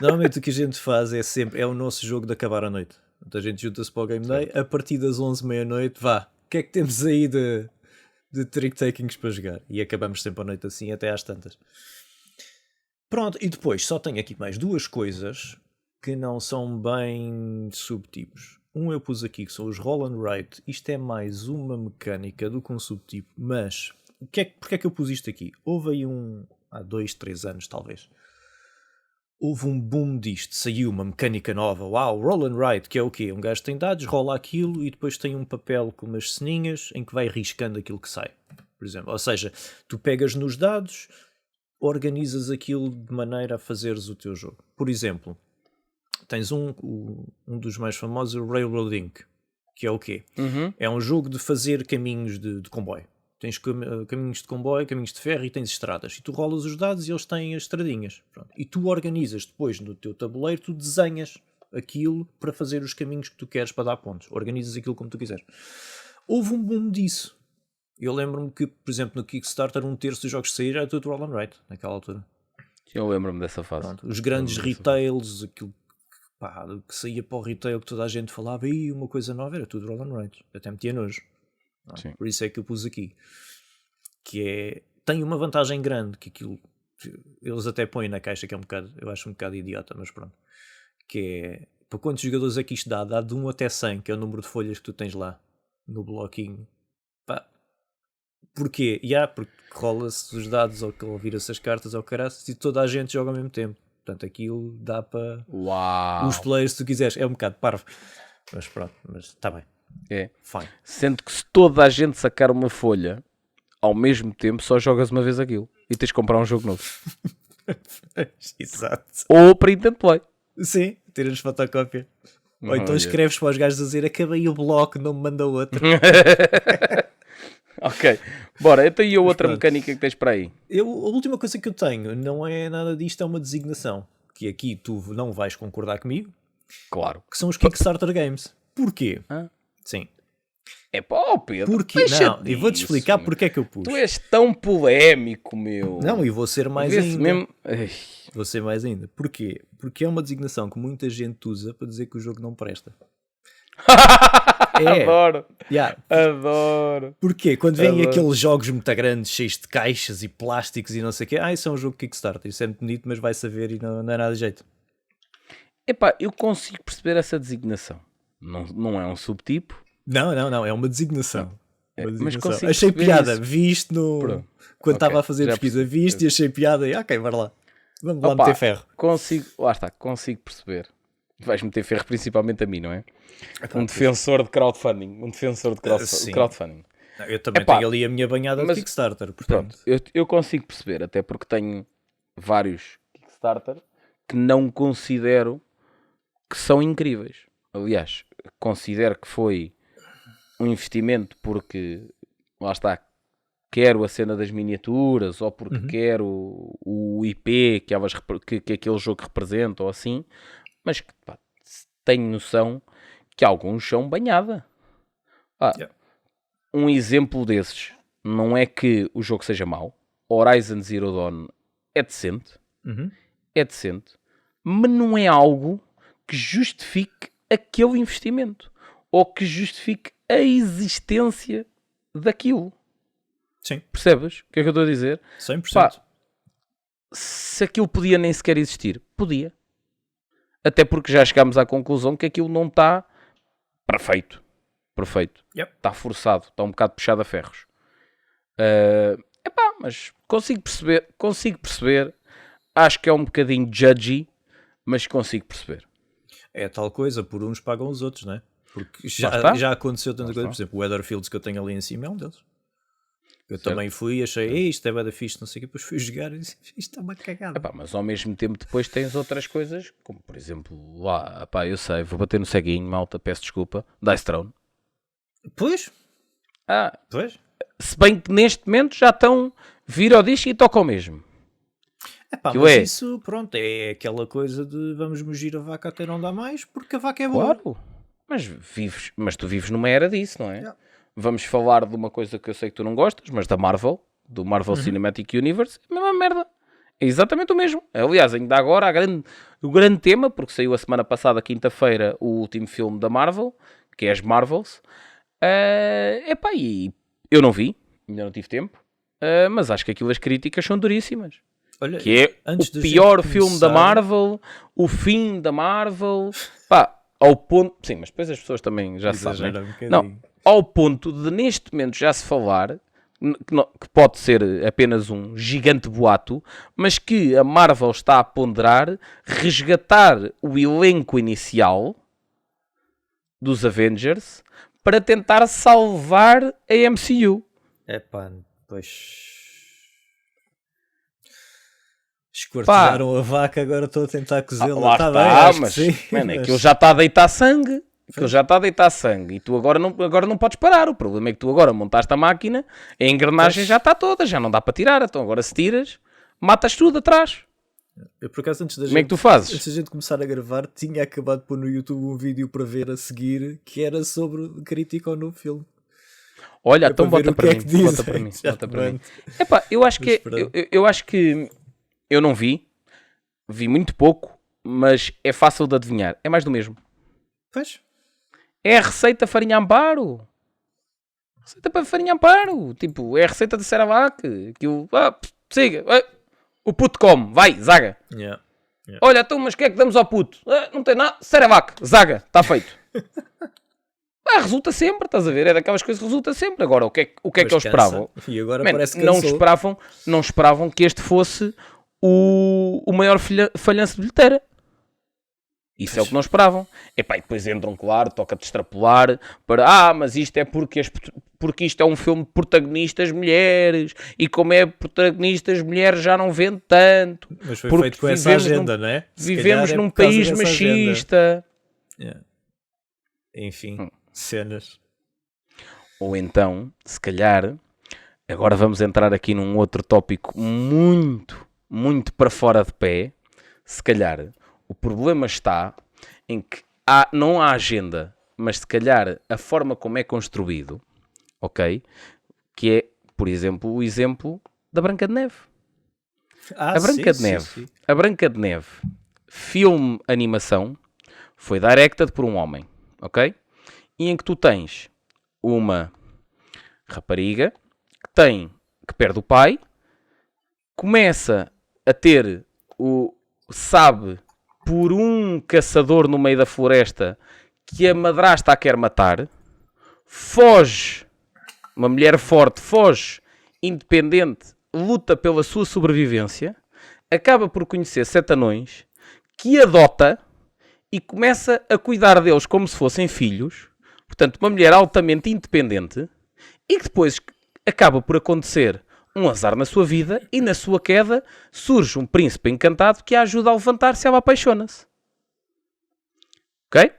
Normalmente o que a gente faz é o nosso jogo de acabar a noite. Então a gente junta-se para o Game Day, a partir das 11 meia-noite, o que é que temos aí de trick-takings para jogar? E acabamos sempre a noite assim, até às tantas. Pronto, e depois só tenho aqui mais duas coisas que não são bem subtipos. Eu pus aqui, que são os Roll and Write. Isto é mais uma mecânica do que um subtipo, mas porque é que eu pus isto aqui? Houve aí há 2, 3 anos talvez, houve um boom disto, saiu uma mecânica nova, Roll and Write, que é o quê? Um gajo tem dados, rola aquilo e depois tem um papel com umas ceninhas em que vai riscando aquilo que sai, por exemplo. Ou seja, tu pegas nos dados, organizas aquilo de maneira a fazeres o teu jogo. Por exemplo, tens um dos mais famosos, o Railroading, que é o quê? É um jogo de fazer caminhos de comboio. Tens caminhos de comboio, caminhos de ferro e tens estradas. E tu rolas os dados e eles têm as estradinhas. Pronto. E tu organizas depois no teu tabuleiro, tu desenhas aquilo para fazer os caminhos que tu queres para dar pontos. Organizas aquilo como tu quiseres. Houve um boom disso. Eu lembro-me que, por exemplo, no Kickstarter, 1/3 dos jogos que saíram era tudo Roll and Write, naquela altura. Eu lembro-me dessa fase. Pronto. Os grandes retails, aquilo que saía para o retail que toda a gente falava, e uma coisa nova, era tudo Roll and Write. Até metia nojo. Por isso é que eu pus aqui, que tem uma vantagem grande, que aquilo eles até põem na caixa, que é eu acho um bocado idiota, mas pronto, que é para quantos jogadores é que isto dá de 1 até 100, que é o número de folhas que tu tens lá no bloquinho. Porquê? Porque rola-se os dados ou vira-se as cartas ou caraças e toda a gente joga ao mesmo tempo, portanto aquilo dá para os players se tu quiseres. É um bocado parvo, mas pronto, mas está bem. Fine. Sendo que se toda a gente sacar uma folha ao mesmo tempo, só jogas uma vez aquilo e tens de comprar um jogo novo. Exato. Ou print and play. Sim, tiras fotocópia. Ou então escreves para os gajos a dizer: acabei o bloco, não me manda outro. Ok, bora, então e a outra mecânica que tens para aí? A última coisa que eu tenho não é nada disto, é uma designação, que aqui tu não vais concordar comigo. Claro. Que são os Kickstarter Games. Porquê? Sim. Pedro. Porquê? Não, e vou-te explicar porque é que eu pus. Tu és tão polémico, meu. Não, e vou ser mais ainda. Vou ser mais ainda. Porquê? Porque é uma designação que muita gente usa para dizer que o jogo não presta. É. Adoro. Yeah. Adoro. Porquê? Quando vêm Adoro. aqueles jogos muito grandes, cheios de caixas e plásticos e não sei o quê, isso é um jogo Kickstarter, isso é muito bonito, mas vai saber e não é nada de jeito. Epá, eu consigo perceber essa designação. Não é um subtipo. Não, é uma designação. Mas consigo Achei perceber piada, isso. vi isto Pronto. quando Ok, estava a fazer já pesquisa, vi isto e achei piada e ok, bora lá. Vamos lá Opa, meter ferro. Consigo perceber. Vais meter ferro principalmente a mim, não é? Epá, Um defensor de crowdfunding. sim. Crowdfunding. Eu também Epá, tenho ali a minha banhada de mas- Kickstarter, portanto. Pronto, eu consigo perceber, até porque tenho vários Kickstarter que não considero que são incríveis. Aliás, considero que foi um investimento porque, lá está, quero a cena das miniaturas ou porque quero o IP que aquele jogo representa ou assim, mas que, pá, tenho noção que alguns são banhada. Yeah. Um exemplo desses, não é que o jogo seja mau. Horizon Zero Dawn é decente, mas não é algo que justifique aquele investimento ou que justifique a existência daquilo. Sim, Percebes o que é que eu estou a dizer? 100%. Pá, se aquilo podia nem sequer existir, podia. Até porque já chegámos à conclusão que aquilo não está perfeito. Yep. Está forçado, está um bocado puxado a ferros. Mas consigo perceber. Acho que é um bocadinho judgy, mas consigo perceber. É tal coisa, por uns pagam os outros, não é? Porque está. já aconteceu tanta Lá coisa, está. por exemplo, o Weatherfields que eu tenho ali em cima é um deles. Eu Certo. também fui e achei, isto é bué da fixe, não sei o que, depois fui jogar e disse, isto é uma cagada. Mas ao mesmo tempo depois tens outras coisas, como por exemplo, lá, eu sei, vou bater no ceguinho, malta, peço desculpa, Dice Throne. Pois, pois. Se bem que neste momento já estão vir ao disco e tocam mesmo. Mas isso, pronto, é aquela coisa de vamos mugir a vaca até não dá mais, porque a vaca é boa. Claro, mas tu vives numa era disso, não é? Yeah. Vamos falar de uma coisa que eu sei que tu não gostas, mas da Marvel, do Marvel Cinematic Universe, é a mesma merda. É exatamente o mesmo. Aliás, ainda agora o grande tema, porque saiu a semana passada, quinta-feira, o último filme da Marvel, que é as Marvels. E eu não vi, ainda não tive tempo, mas acho que aquilo as críticas são duríssimas. Olha, Que é antes o pior filme da começar... Marvel, o fim da Marvel, ao ponto... Sim, mas depois as pessoas também já sabem, né? Não, ao ponto de neste momento já se falar, que pode ser apenas um gigante boato, mas que a Marvel está a ponderar resgatar o elenco inicial dos Avengers para tentar salvar a MCU. Pois... Esquartejaram a vaca, agora estou a tentar cozê-la. Lá está está, bem, mas sim, aquilo já está a deitar sangue. E tu agora não podes parar. O problema é que tu agora montaste a máquina, a engrenagem já está toda, já não dá para tirar. Então agora se tiras, matas tudo atrás. Eu por acaso antes da Como é que tu fazes? Antes da gente começar a gravar, tinha acabado de pôr no YouTube um vídeo para ver a seguir que era sobre crítica ao novo filme. Olha, então para ver bota o que para é mim. que dizem. Bota para mim. Já Bota para mim. pronto. Epá, eu acho que eu não vi muito pouco, mas é fácil de adivinhar. É mais do mesmo. Pois. É a receita farinha amparo. Receita para farinha amparo. Tipo, é a receita de Ceravac. Aquilo, siga. O puto come. Vai, zaga. Yeah. Olha, então, mas o que é que damos ao puto? Não tem nada. Ceravac. Zaga. Está feito. Resulta sempre, estás a ver? É daquelas coisas que resulta sempre. Agora, o que é que eles esperavam? E agora Man, parece que não esperavam que este fosse o maior falhanço de bilheteira. Isso é o que não esperavam. E depois entram, claro, toca-te extrapolar para, mas isto é porque isto é um filme de protagonistas mulheres, e como é protagonistas mulheres já não vende tanto. Mas foi feito com essa agenda, não é? Vivemos num país machista. Yeah. Enfim, cenas. Ou então, se calhar, agora vamos entrar aqui num outro tópico muito, muito para fora de pé. Se calhar, o problema está em que não há agenda, mas se calhar a forma como é construído, ok? Que é, por exemplo, o exemplo da Branca de Neve. A Branca de Neve, filme animação, foi directed por um homem, ok? e em que tu tens uma rapariga que perde o pai, começa a ter sabe por um caçador no meio da floresta que a madrasta a quer matar, foge, uma mulher forte, foge, independente, luta pela sua sobrevivência, acaba por conhecer 7 anões, que adota e começa a cuidar deles como se fossem filhos. Portanto, uma mulher altamente independente, e que depois acaba por acontecer um azar na sua vida, e na sua queda surge um príncipe encantado que a ajuda a levantar-se e ela apaixona-se. Ok?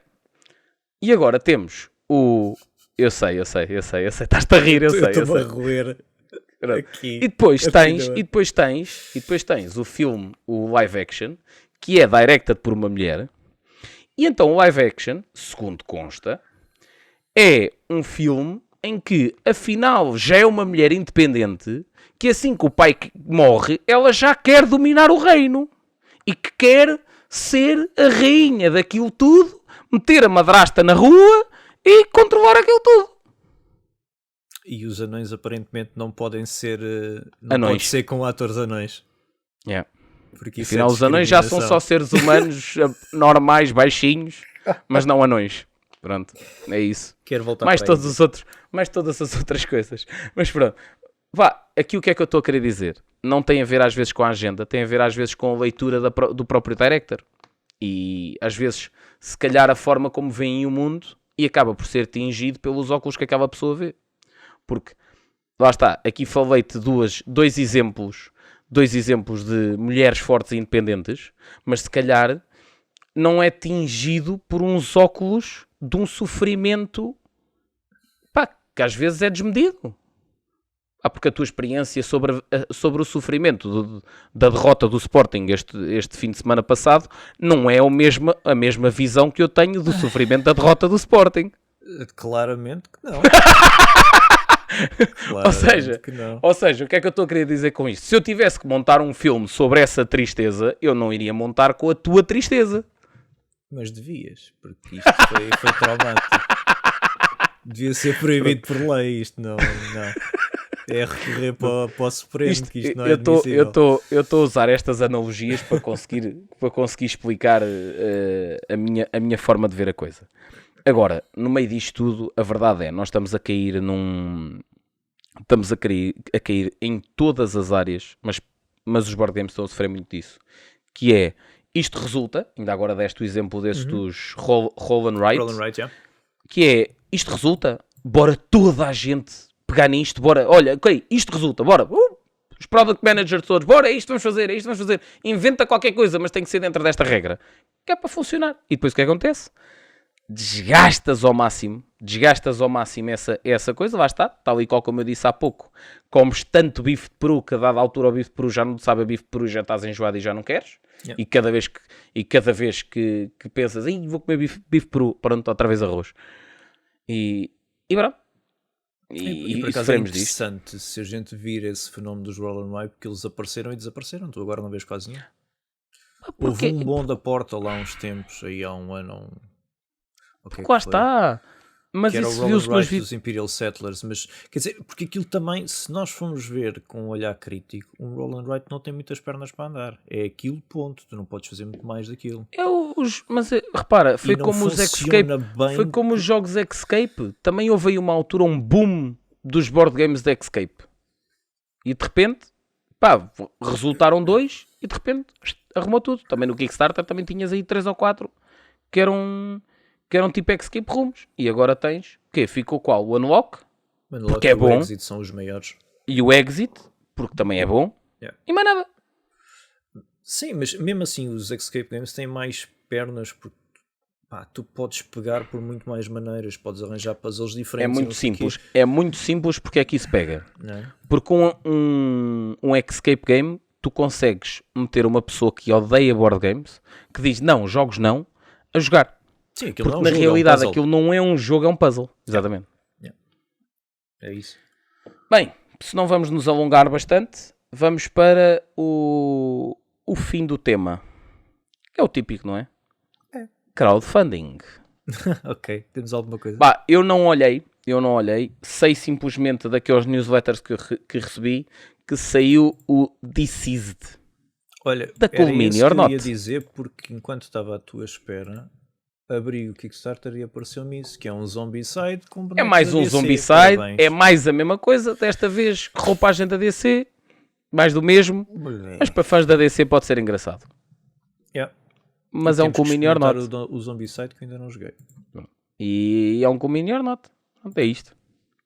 E agora temos o... Eu sei, estás-te a rir, eu sei. Estou a roer aqui. E depois tens o filme, o live action, que é directed por uma mulher. E então o live action, segundo consta, é um filme em que, afinal, já é uma mulher independente, que assim que o pai morre, ela já quer dominar o reino. E que quer ser a rainha daquilo tudo, meter a madrasta na rua e controlar aquilo tudo. E os anões aparentemente não podem ser... anões. Pode ser com atores anões. Yeah. Porque afinal, os anões já são só seres humanos normais, baixinhos, mas não anões. Pronto, é isso. Quero voltar mais todas as outras coisas. Mas pronto. Vá, aqui o que é que eu estou a querer dizer? Não tem a ver às vezes com a agenda, tem a ver às vezes com a leitura do próprio director. E às vezes, se calhar, a forma como vem o mundo e acaba por ser tingido pelos óculos que aquela pessoa vê. Porque, lá está, aqui falei-te dois exemplos de mulheres fortes e independentes, mas se calhar não é tingido por uns óculos de um sofrimento, pá, que às vezes é desmedido. Porque a tua experiência sobre o sofrimento da derrota do Sporting este fim de semana passado não é a mesma visão que eu tenho do sofrimento da derrota do Sporting. Claramente que não. Ou seja, o que é que eu estou a querer dizer com isto? Se eu tivesse que montar um filme sobre essa tristeza, eu não iria montar com a tua tristeza. Mas devias, porque isto foi traumático. Devia ser proibido por lei, isto não. É recorrer para o Supremo, que isto não é admissível. Eu estou a usar estas analogias para conseguir explicar a minha forma de ver a coisa. Agora, no meio disto tudo, a verdade é, nós estamos a cair Estamos a cair em todas as áreas, mas os board games estão a sofrer muito disso. Que é, isto resulta, ainda agora deste o exemplo desse dos Roll and Write, yeah. Que é, isto resulta, bora toda a gente pegar nisto, bora, olha, ok, isto resulta, bora, os product managers todos, bora, é isto vamos fazer, inventa qualquer coisa, mas tem que ser dentro desta regra, que é para funcionar. E depois o que acontece? Desgastas ao máximo essa coisa, lá está, tal e qual como eu disse há pouco, comes tanto bife de peru que a dada altura o bife de peru já não sabe a bife de peru, já estás enjoado e já não queres, yeah. e cada vez que pensas, vou comer bife de peru, pronto, outra vez arroz, e pronto. E por acaso é interessante se a gente vir esse fenómeno dos Roll and Write, porque eles apareceram e desapareceram, tu agora não vês quase nenhum. Houve um bom da Portal há uns tempos, aí há um ano. Lá está. Mas que era isso o Roll and Write dos Imperial Settlers, mas quer dizer, porque aquilo também, se nós formos ver com um olhar crítico, um Roll and Write não tem muitas pernas para andar. É aquilo, ponto. Tu não podes fazer muito mais daquilo. Mas repara, foi como os Escape, foi como os jogos Escape. Também houve aí uma altura um boom dos board games de Escape. E de repente, resultaram 2 e de repente arrumou tudo. Também no Kickstarter também tinhas aí 3 ou 4 que eram tipo Escape Rooms. E agora tens, ficou qual? O Unlock, porque é bom. O Exit são os maiores. E o Exit, porque também é bom. Yeah. E mais nada. Sim, mas mesmo assim os Escape Games têm mais pernas, porque tu podes pegar por muito mais maneiras, podes arranjar puzzles diferentes. É muito simples porque é que isso pega. Não. Porque um Escape Game, tu consegues meter uma pessoa que odeia board games, que diz não, jogos não, a jogar. Sim, porque na realidade aquilo não é um jogo, é um puzzle. Exatamente. Yeah. É isso. Bem, se não vamos nos alongar bastante, vamos para o fim do tema. É o típico, não é? É. Crowdfunding. Ok, temos alguma coisa? Bah, eu não olhei. Sei simplesmente daqueles newsletters que recebi que saiu o Deceased. Olha, Da era Cool Mini, isso or que eu ia not? dizer, porque enquanto estava à tua espera, abri o Kickstarter e apareceu-me isso, que é um Zombicide com É bonecos mais da um DC. Zombicide, Parabéns. é mais a mesma coisa, desta vez roupagem da DC, mais do mesmo, mas para fãs da DC pode ser engraçado. Yeah. Mas E é um temos que Cool Mini or experimentar not. o Zombicide que ainda não joguei. E é um Cool Mini or not. Pronto, é isto.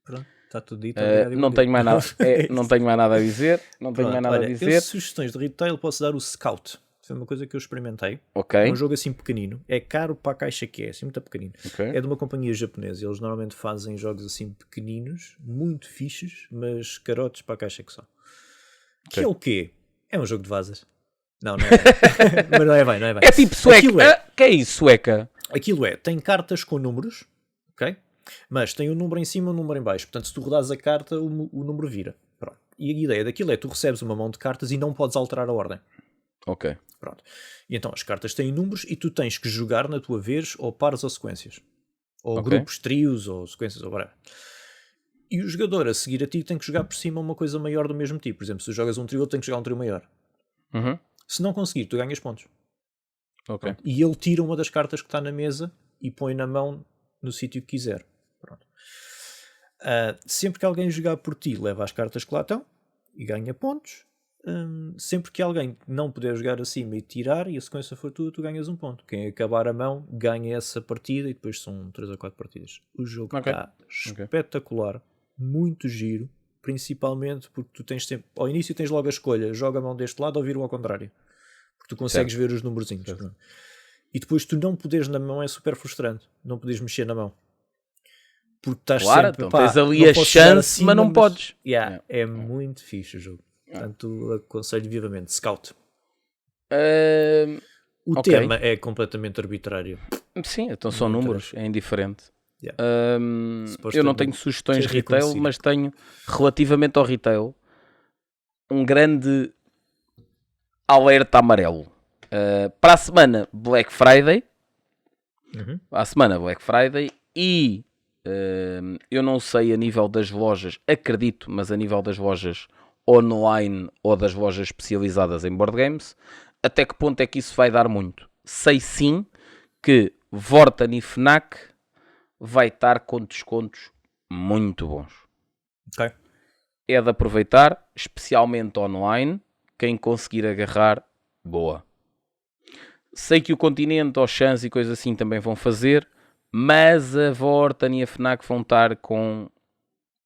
Pronto, está tudo dito. Obrigado e bom Não dia. tenho mais nada, É não isso. tenho mais nada a dizer. Não tenho mais Pronto, nada a olha, eu dizer. sugestões de retail posso dar o Scout. Foi uma coisa que eu experimentei. Ok. É um jogo assim pequenino. É caro para a caixa que é, assim muito pequenino. Ok. É de uma companhia japonesa. Eles normalmente fazem jogos assim pequeninos, muito fixes, mas carotes para a caixa que são. Que é o quê? É um jogo de vasas. Não, não é bem. Mas não é bem, não é bem. É tipo sueca. Aquilo é, Que é isso, sueca? tem cartas com números, ok? Mas tem um número em cima e um número em baixo. Portanto, se tu rodares a carta, o número vira. Pronto. E a ideia daquilo é tu recebes uma mão de cartas e não podes alterar a ordem. Ok. Pronto. E então as cartas têm números e tu tens que jogar na tua vez ou pares ou sequências. Ou Ok. grupos, trios ou sequências ou whatever. E o jogador a seguir a ti tem que jogar por cima uma coisa maior do mesmo tipo. Por exemplo, se tu jogas um trio, ele tem que jogar um trio maior. Uhum. Se não conseguir, tu ganhas pontos. Ok. Pronto. E ele tira uma das cartas que está na mesa e põe na mão no sítio que quiser. Pronto. Sempre que alguém jogar por ti, leva as cartas que lá estão e ganha pontos. Sempre que alguém não puder jogar acima e tirar, e a sequência for tu ganhas um ponto. Quem acabar a mão ganha essa partida e depois são 3 ou 4 partidas. O jogo Ok. está espetacular, muito giro, principalmente porque tu tens sempre. Ao início tens logo a escolha: joga a mão deste lado ou vira-o ao contrário. Porque tu consegues ver os numerozinhos. E depois tu não poderes na mão é super frustrante. Não podes mexer na mão. Porque estás Claro, sempre. então Pá, tens ali não a posso jogar chance, acima, mas não podes. É muito fixe o jogo. Portanto, aconselho vivamente. Scout. O Ok. tema é completamente arbitrário. Sim, então são Não números, é indiferente. Yeah. Eu não Supostamente tenho sugestões seja retail, reconhecido. mas tenho, relativamente ao retail, um grande alerta amarelo. Para a semana Black Friday, e eu não sei a nível das lojas, acredito, mas a nível das lojas online ou das lojas especializadas em board games, até que ponto é que isso vai dar muito? Sei sim que Vorten e Fnac vai estar com descontos muito bons. Ok. É de aproveitar, especialmente online, quem conseguir agarrar, boa. Sei que o Continente, ou Chance e coisas assim também vão fazer, mas a Vorten e a Fnac vão estar com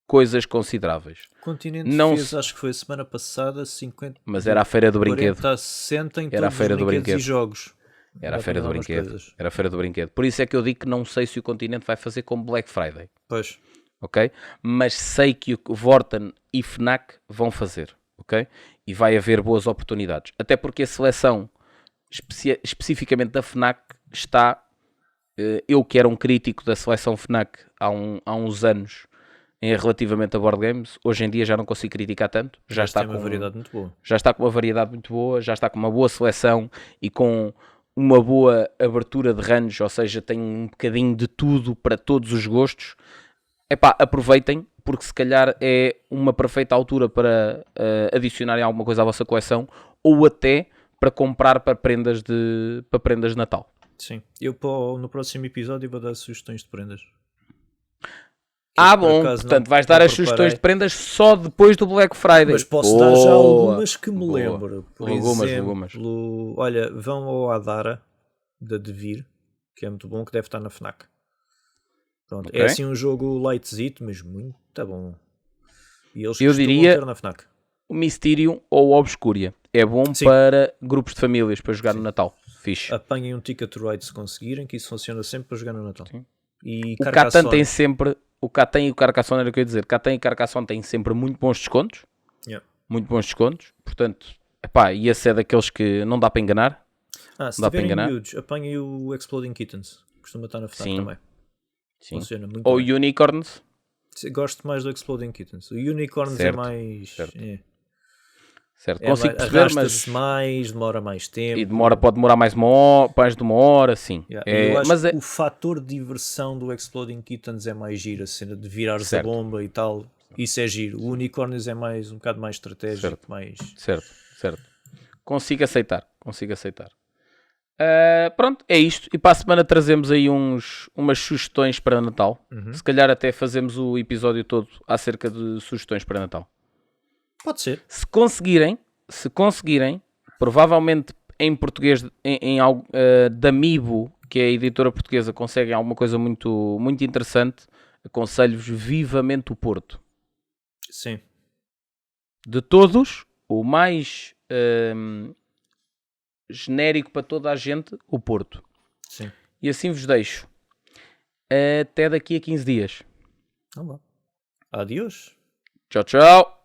coisas consideráveis. O Continente Não fez, se- acho que foi a semana passada, 50. Mas era a feira do brinquedo. 40 a 60 em Era a todos feira os do brinquedos brinquedo. e jogos. Era a Dá feira para do dar umas brinquedo. coisas. Era a feira do brinquedo. Por isso é que eu digo que não sei se o Continente vai fazer como Black Friday. Pois. Ok? Mas sei que o Vorten e Fnac vão fazer, ok? E vai haver boas oportunidades. Até porque a seleção, especificamente da Fnac, está... eu que era um crítico da seleção Fnac há uns anos, relativamente a board games, hoje em dia já não consigo criticar tanto. Já está, tem uma variedade muito boa. já está com uma variedade muito boa, já está com uma boa seleção e com uma boa abertura de range, ou seja, tem um bocadinho de tudo para todos os gostos. Epá, aproveitem, porque se calhar é uma perfeita altura para adicionarem alguma coisa à vossa coleção ou até para comprar para prendas de Natal. Sim. Eu no próximo episódio vou dar sugestões de prendas. Bom, portanto vais dar as sugestões de prendas só depois do Black Friday. Mas posso dar já algumas que me lembro. Por Algumas. exemplo, olha, vão ao Adara da Devir, que é muito bom, que deve estar na Fnac. Pronto. Ok. É assim um jogo lightzito, mas muito bom. E eles Eu costumam diria ter na Fnac. o Mysterium ou o Obscuria. É bom Sim. para grupos de famílias, para jogar no Natal. Fixe. Apanhem um Ticket to Ride se conseguirem, que isso funciona sempre para jogar no Natal. Sim. E O Catan Carcassonne. tem sempre... O Catan e o Carcassonne era o que eu ia dizer. Catan e Carcassonne têm sempre muito bons descontos. Yeah. Muito bons descontos. Portanto, epá, e esse é daqueles que não dá para enganar. Se dá para tiverem enganar. miúdos, apanhem o Exploding Kittens. Costuma estar na Fnac Sim. também. Sim. Funciona muito Ou bem. Unicorns. Gosto mais do Exploding Kittens. O Unicorns Certo, é mais... certo. Certo, consigo perceber, arrasta-se mais, demora mais tempo. E pode demorar mais de uma hora, sim. Eu acho que o fator de diversão do Exploding Kittens é mais giro, a cena de virares a bomba e tal. Isso é giro. O Unicórnios é um bocado mais estratégico. Certo. Consigo aceitar. Pronto, é isto. E para a semana trazemos aí umas sugestões para Natal. Se calhar até fazemos o episódio todo acerca de sugestões para Natal. Pode ser. Se conseguirem, provavelmente em português, da Amiibo, que é a editora portuguesa, conseguem alguma coisa muito, muito interessante. Aconselho-vos vivamente o Porto. Sim. De todos, o mais genérico para toda a gente, o Porto. Sim. E assim vos deixo. Até daqui a 15 dias. Adiós. Tchau, tchau.